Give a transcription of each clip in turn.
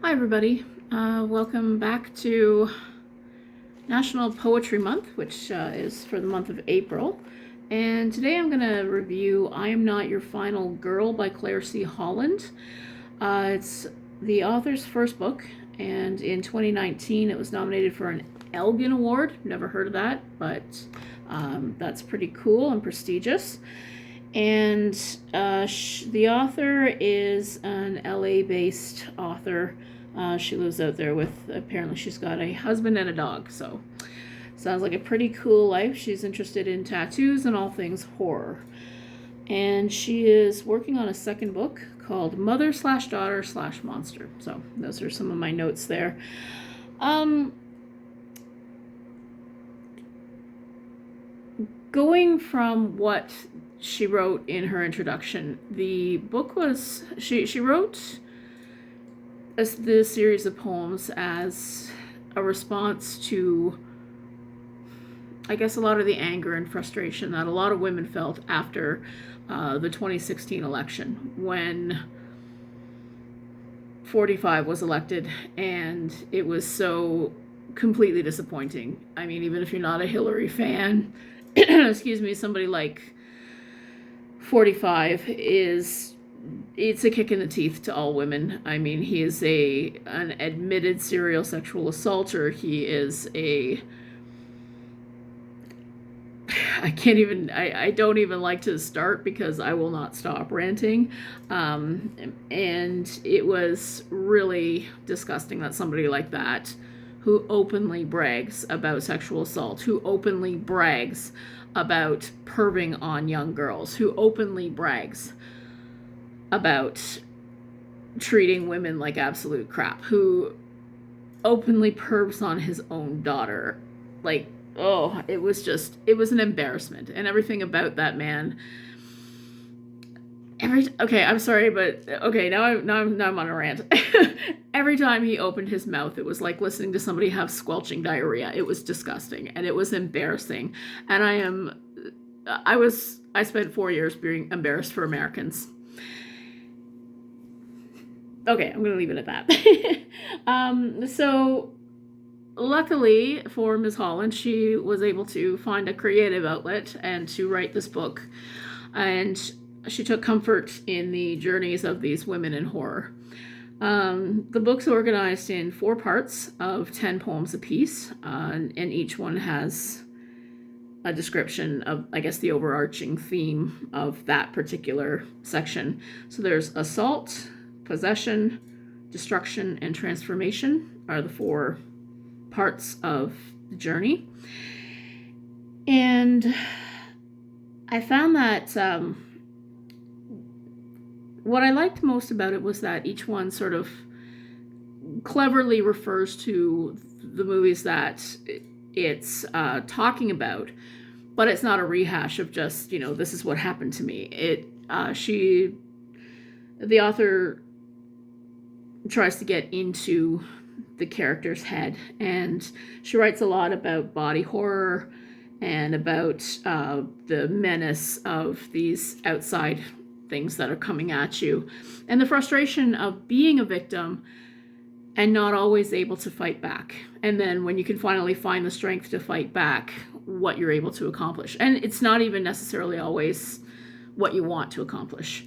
Hi everybody, welcome back to National Poetry Month, which is for the month of April. And today I'm going to review I Am Not Your Final Girl by Claire C. Holland. It's the author's first book, and in 2019 it was nominated for an Elgin Award. Never heard of that, but that's pretty cool and prestigious. And the author is an LA-based author. She lives out there with, apparently she's got a husband and a dog, so sounds like a pretty cool life. She's interested in tattoos and all things horror. And she is working on a second book called Mother/Daughter/Monster. So those are some of my notes there. Going from what she wrote in her introduction, the book was, she wrote this series of poems as a response to, I guess, a lot of the anger and frustration that a lot of women felt after the 2016 election, when 45 was elected, and it was so completely disappointing. I mean, even if you're not a Hillary fan, excuse me, somebody like 45 it's a kick in the teeth to all women. I mean, he is an admitted serial sexual assaulter. He is I don't even like to start because I will not stop ranting. And it was really disgusting that somebody like that, who openly brags about sexual assault, who openly brags about perving on young girls, who openly brags about treating women like absolute crap, who openly pervs on his own daughter. Like, oh, it was an embarrassment. And everything about that man, I'm sorry, but okay, now I'm on a rant. Every time he opened his mouth, it was like listening to somebody have squelching diarrhea. It was disgusting and it was embarrassing. And I spent 4 years being embarrassed for Americans. Okay, I'm gonna leave it at that. So luckily for Ms. Holland, she was able to find a creative outlet and to write this book. And she took comfort in the journeys of these women in horror. The book's organized in 4 parts of 10 poems apiece, and each one has a description of, I guess, the overarching theme of that particular section. So there's assault, possession, destruction, and transformation are the 4 parts of the journey. And I found that what I liked most about it was that each one sort of cleverly refers to the movies that it's talking about, but it's not a rehash of just, this is what happened to me. The author tries to get into the character's head, and she writes a lot about body horror and about the menace of these outside things that are coming at you, and the frustration of being a victim and not always able to fight back. And then when you can finally find the strength to fight back, what you're able to accomplish. And it's not even necessarily always what you want to accomplish.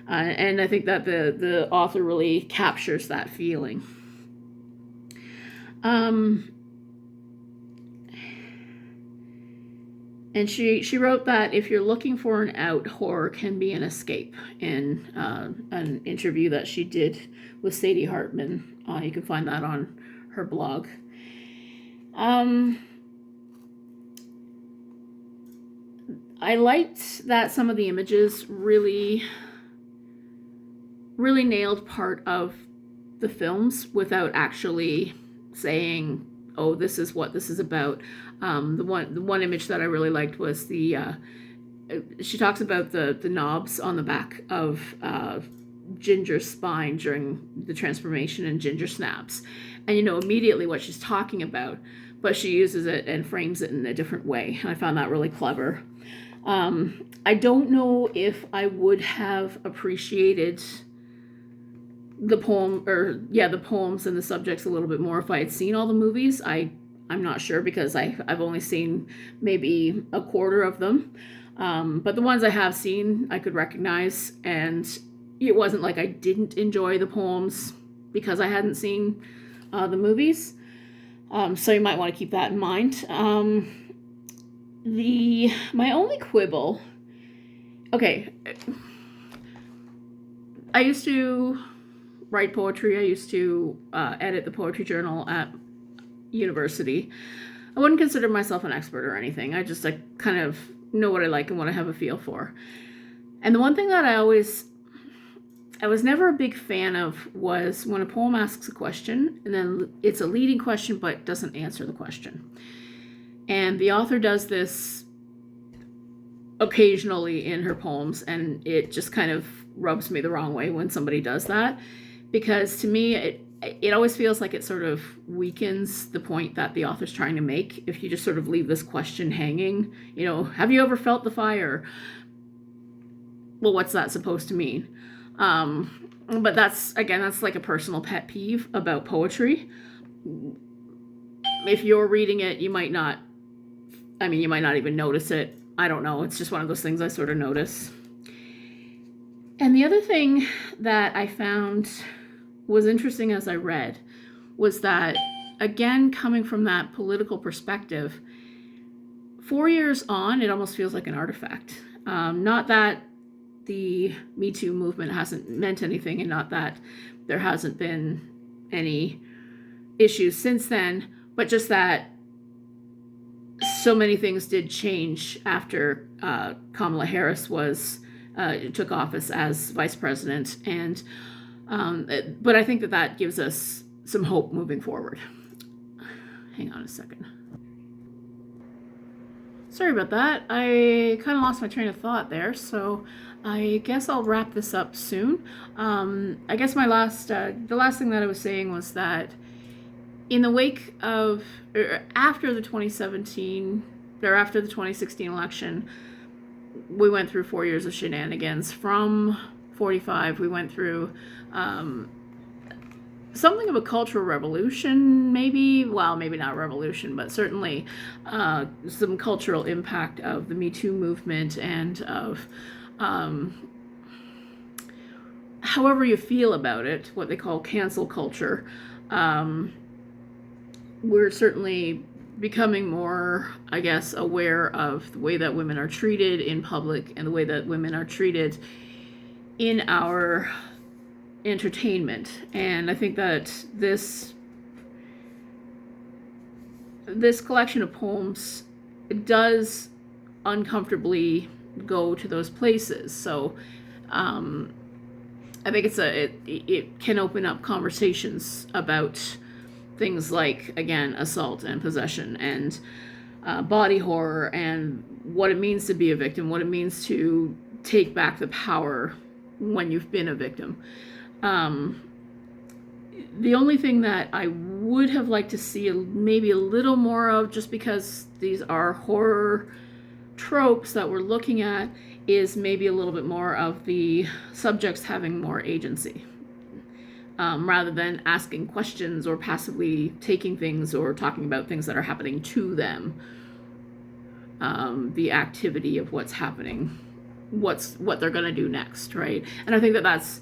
And I think that the author really captures that feeling. And she wrote that if you're looking for an out, horror can be an escape, in an interview that she did with Sadie Hartman. You can find that on her blog. I liked that some of the images really nailed part of the films without actually saying, oh, this is what this is about. The one image that I really liked was she talks about the knobs on the back of Ginger's spine during the transformation, and Ginger snaps. And you know immediately what she's talking about, but she uses it and frames it in a different way. I found that really clever. I don't know if I would have appreciated the poems and the subjects a little bit more if I had seen all the movies. I'm not sure because I've only seen maybe a quarter of them. But the ones I have seen, I could recognize, and it wasn't like I didn't enjoy the poems because I hadn't seen the movies. So you might want to keep that in mind. My only quibble, okay, I used to write poetry. I used to edit the poetry journal at university. I wouldn't consider myself an expert or anything. I kind of know what I like and what I have a feel for. And the one thing that I was never a big fan of was when a poem asks a question and then it's a leading question but doesn't answer the question. And the author does this occasionally in her poems, and it just kind of rubs me the wrong way when somebody does that, because to me it always feels like it sort of weakens the point that the author's trying to make if you just sort of leave this question hanging. Have you ever felt the fire? Well, what's that supposed to mean? But that's like a personal pet peeve about poetry. If you're reading it, you might not even notice it. I don't know. It's just one of those things I sort of notice. And the other thing that I found was interesting as I read was that, again, coming from that political perspective, 4 years on, it almost feels like an artifact. Not that the Me Too movement hasn't meant anything, and not that there hasn't been any issues since then, but just that so many things did change after Kamala Harris took office as vice president, and but I think that gives us some hope moving forward. Hang on a second. Sorry about that. I kind of lost my train of thought there, so I guess I'll wrap this up soon. I guess the last thing that I was saying was that in the wake of, after the 2016 election, we went through 4 years of shenanigans. From 45, we went through something of a cultural revolution, maybe. Well, maybe not a revolution, but certainly some cultural impact of the Me Too movement and of however you feel about it, what they call cancel culture. We're certainly becoming more, I guess, aware of the way that women are treated in public and the way that women are treated in our entertainment. And I think that this collection of poems does uncomfortably go to those places. So I think it can open up conversations about things like, again, assault and possession and body horror, and what it means to be a victim, what it means to take back the power when you've been a victim. The only thing that I would have liked to see maybe a little more of, just because these are horror tropes that we're looking at, is maybe a little bit more of the subjects having more agency. Rather than asking questions or passively taking things or talking about things that are happening to them. The activity of what's happening, what they're going to do next, right? And I think that that's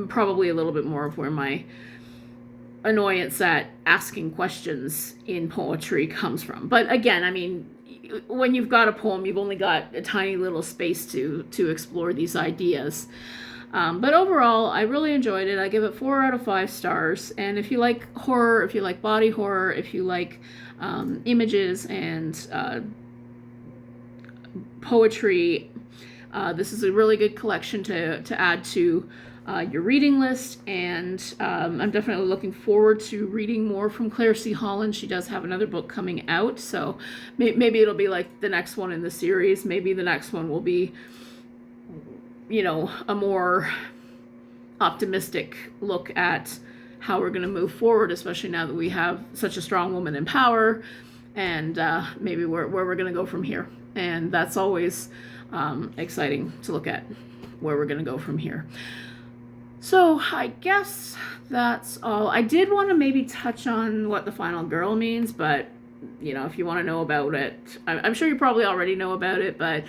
probably a little bit more of where my annoyance at asking questions in poetry comes from. But again, I mean, when you've got a poem, you've only got a tiny little space to explore these ideas. But overall, I really enjoyed it. I give it 4 out of 5 stars. And if you like horror, if you like body horror, if you like images and poetry, this is a really good collection to add to your reading list. And I'm definitely looking forward to reading more from Claire C. Holland. She does have another book coming out, so maybe it'll be like the next one in the series. Maybe the next one will be, a more optimistic look at how we're going to move forward, especially now that we have such a strong woman in power, and maybe where we're going to go from here. And that's always exciting to look at, where we're going to go from here. So I guess that's all. I did want to maybe touch on what the final girl means, but if you want to know about it, I'm sure you probably already know about it, but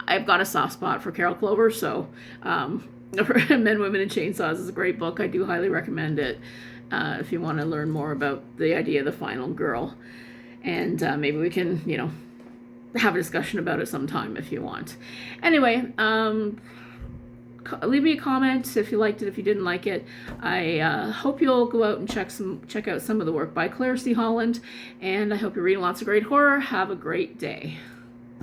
I've got a soft spot for Carol Clover, so Men, Women, and Chainsaws is a great book. I do highly recommend it if you want to learn more about the idea of the final girl. And maybe we can, have a discussion about it sometime if you want. Anyway, leave me a comment if you liked it, if you didn't like it. I hope you'll go out and check out some of the work by Claire C. Holland, and I hope you're reading lots of great horror. Have a great day.